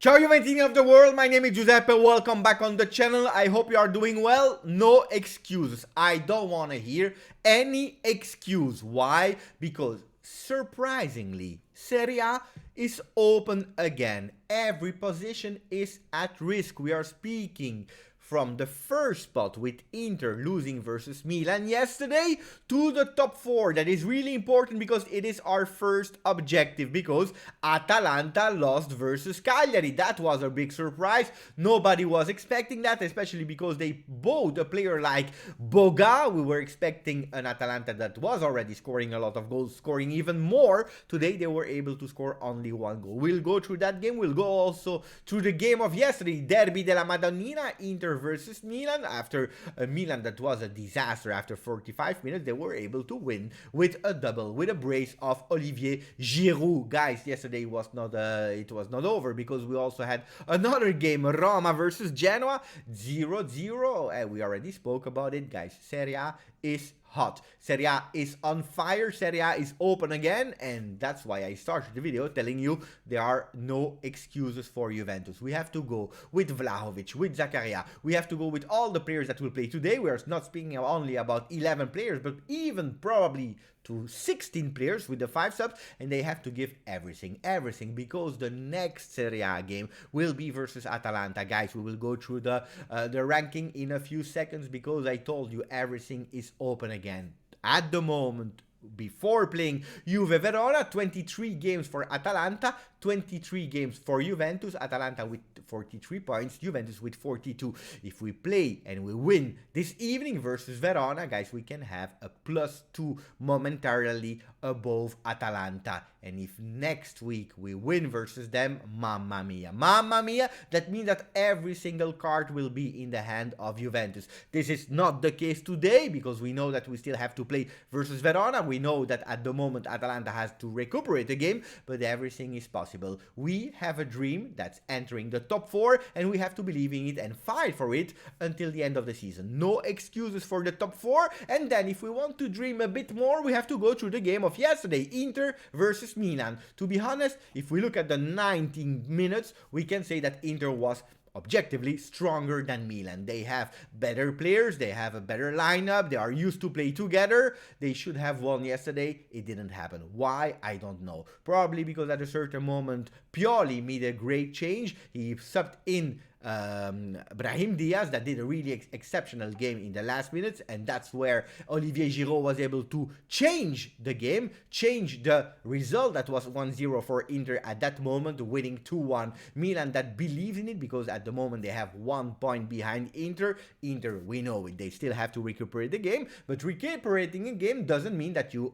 Ciao Juventini of the world, my name is Giuseppe, welcome back on the channel. I hope you are doing well. No excuses. I don't want to hear any excuse. Why? Because surprisingly, Serie A is open again. Every position is at risk. We are speaking from the first spot with Inter losing versus Milan yesterday to the top 4. That is really important because it is our first objective, because Atalanta lost versus Cagliari. That was a big surprise. Nobody was expecting that, especially because they bought a player like Boga. We were expecting an Atalanta that was already scoring a lot of goals, scoring even more. Today they were able to score only 1 goal. We'll go through that game. We'll go also through the game of yesterday, Derby della Madonnina, Inter versus Milan. After a Milan that was a disaster after 45 minutes, they were able to win with a double, with a brace of Olivier Giroud. Guys, yesterday was not over, because we also had another game, Roma versus Genoa, 0-0, and we already spoke about it, guys. Serie A is hot. Serie A is on fire. Serie A is open again, and that's why I started the video telling you there are no excuses for Juventus. We have to go with Vlahovic, with Zakaria. We have to go with all the players that will play today. We are not speaking only about 11 players, but even probably to 16 players with the 5 subs, and they have to give everything, because the next Serie A game will be versus Atalanta. Guys, we will go through the ranking in a few seconds, because I told you everything is open again. At the moment, before playing Juve Verona, 23 games for Atalanta, 23 games for Juventus. Atalanta with 43 points, Juventus with 42. If we play and we win this evening versus Verona, guys, we can have a +2 momentarily above Atalanta. And if next week we win versus them, mamma mia, that means that every single card will be in the hand of Juventus. This is not the case today, because we know that we still have to play versus Verona. We know that at the moment Atalanta has to recuperate the game, but everything is possible. We have a dream that's entering the top 4, and we have to believe in it and fight for it until the end of the season. No excuses for the top 4. And then if we want to dream a bit more, we have to go through the game of yesterday, Inter versus Milan. To be honest, if we look at the 19 minutes, we can say that Inter was objectively stronger than Milan. They have better players, they have a better lineup, they are used to play together. They should have won yesterday. It didn't happen. Why? I don't know. Probably because at a certain moment Pioli made a great change. He subbed in Brahim Diaz, that did a really exceptional game in the last minutes, and that's where Olivier Giroud was able to change the game, change the result. That was 1-0 for Inter at that moment, winning 2-1. Milan that believes in it, because at the moment they have 1 point behind Inter. Inter, we know it, they still have to recuperate the game, but recuperating a game doesn't mean that you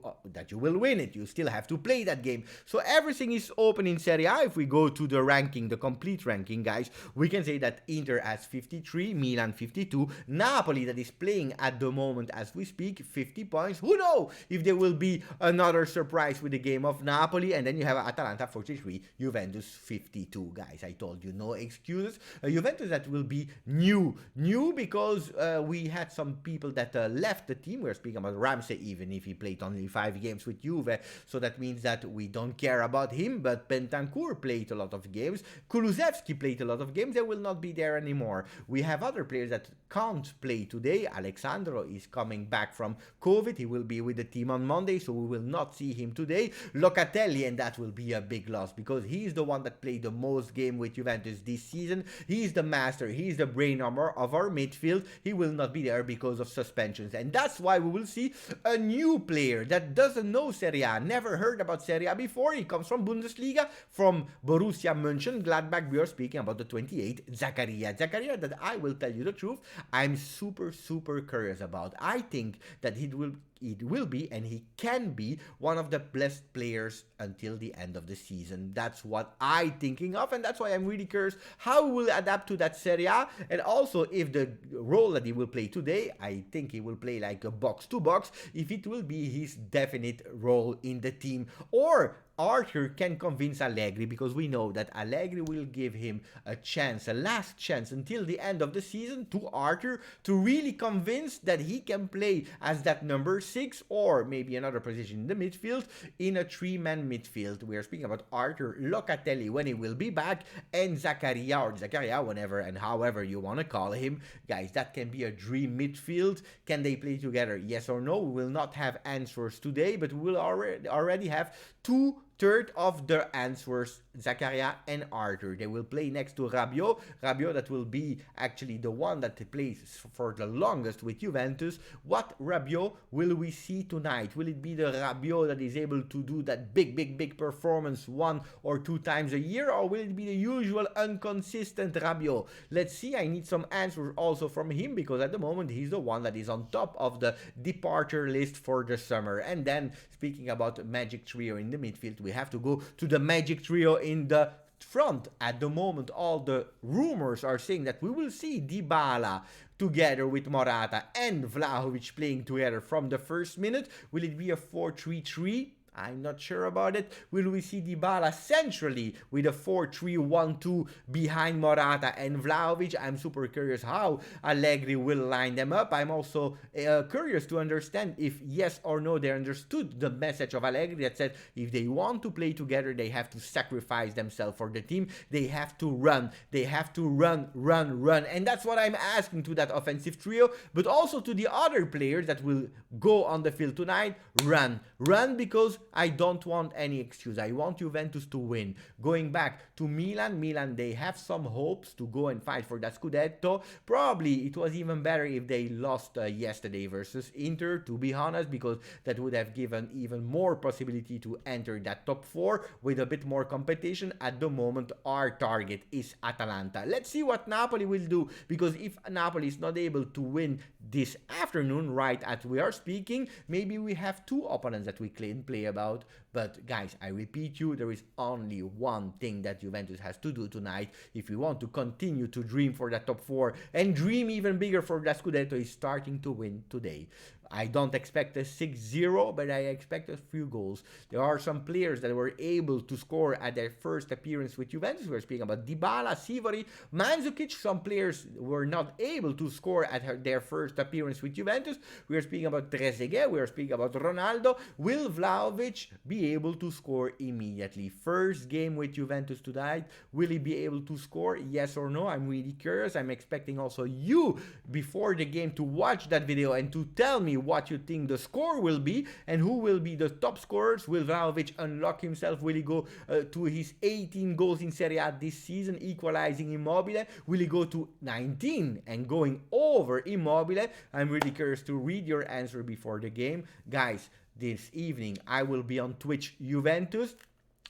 will win it. You still have to play that game. So everything is open in Serie A. If we go to the ranking, the complete ranking, guys, we can say that Inter has 53, Milan 52, Napoli, that is playing at the moment as we speak, 50 points. Who knows if there will be another surprise with the game of Napoli. And then you have Atalanta 43, Juventus 52. Guys, I told you, no excuses. Juventus that will be new because we had some people that left the team. We're speaking about Ramsey, even if he played only 5 games with Juve, so that means that we don't care about him. But Bentancur played a lot of games, Kulusevski played a lot of games. They will not be there anymore. We have other players that can't play today. Alexandro is coming back from COVID. He will be with the team on Monday, so we will not see him today. Locatelli, and that will be a big loss, because he's the one that played the most game with Juventus this season. He's the master, he's the brain of our midfield. He will not be there because of suspensions, and that's why we will see a new player that doesn't know Serie A, never heard about Serie A before. He comes from Bundesliga, from Borussia Mönchengladbach. We are speaking about the 28, Zakaria, that I will tell you the truth, I'm super curious about. I think that it will be, and he can be, one of the best players until the end of the season. That's what I'm thinking of, and that's why I'm really curious how he will adapt to that Serie A. And also, if the role that he will play today, I think he will play like a box-to-box, if it will be his definite role in the team, or Arthur can convince Allegri, because we know that Allegri will give him a chance, a last chance until the end of the season, to Arthur to really convince that he can play as that number 6 or maybe another position in the midfield in a 3-man midfield. We are speaking about Arthur Locatelli when he will be back, and Zakaria, or Zakaria, whenever and however you want to call him. Guys, that can be a dream midfield. Can they play together? Yes or no? We will not have answers today, but we will already have 2/3 of the answers, Zakaria and Arthur. They will play next to Rabiot. Rabiot, that will be actually the one that plays for the longest with Juventus. What Rabiot will we see tonight? Will it be the Rabiot that is able to do that big performance 1 or 2 times a year, or will it be the usual inconsistent Rabiot? Let's see. I need some answers also from him, because at the moment he's the one that is on top of the departure list for the summer. And then speaking about Magic Trio in the midfield, we have to go to the Magic Trio in the front. At the moment, all the rumors are saying that we will see Dybala together with Morata and Vlahovic playing together from the first minute. Will it be a 4-3-3? I'm not sure about it. Will we see Dybala centrally with a 4-3-1-2 behind Morata and Vlahovic? I'm super curious how Allegri will line them up. I'm also curious to understand if yes or no they understood the message of Allegri that said if they want to play together, they have to sacrifice themselves for the team. They have to run. They have to run. And that's what I'm asking to that offensive trio, but also to the other players that will go on the field tonight. Run, because I don't want any excuse. I want Juventus to win. Going back to Milan, they have some hopes to go and fight for that Scudetto. Probably it was even better if they lost yesterday versus Inter, to be honest, because that would have given even more possibility to enter that top 4 with a bit more competition. At the moment, our target is Atalanta. Let's see what Napoli will do, because if Napoli is not able to win this afternoon, right as we are speaking, maybe we have 2 opponents that we can play about. But guys, I repeat you, there is only one thing that Juventus has to do tonight if we want to continue to dream for that top 4 and dream even bigger for that Scudetto, is starting to win today. I don't expect a 6-0, but I expect a few goals. There are some players that were able to score at their first appearance with Juventus. We're speaking about Dybala, Sivori, Mandzukic. Some players were not able to score at their first appearance with Juventus. We are speaking about Trezeguet. We are speaking about Ronaldo. Will Vlahovic be able to score immediately? First game with Juventus tonight. Will he be able to score? Yes or no? I'm really curious. I'm expecting also you before the game to watch that video and to tell me what you think the score will be and who will be the top scorers. Will Vlahovic unlock himself? Will he go to his 18 goals in Serie A this season, equalizing Immobile? Will he go to 19 and going over Immobile? I'm really curious to read your answer before the game. Guys, this evening I will be on Twitch Juventus.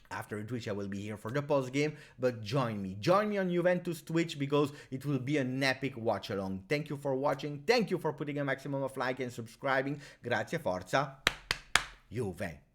After Twitch, I will be here for the post game, but join me on Juventus Twitch, because it will be an epic watch along. Thank you for watching. Thank you for putting a maximum of like and subscribing. Grazie, forza, Juve.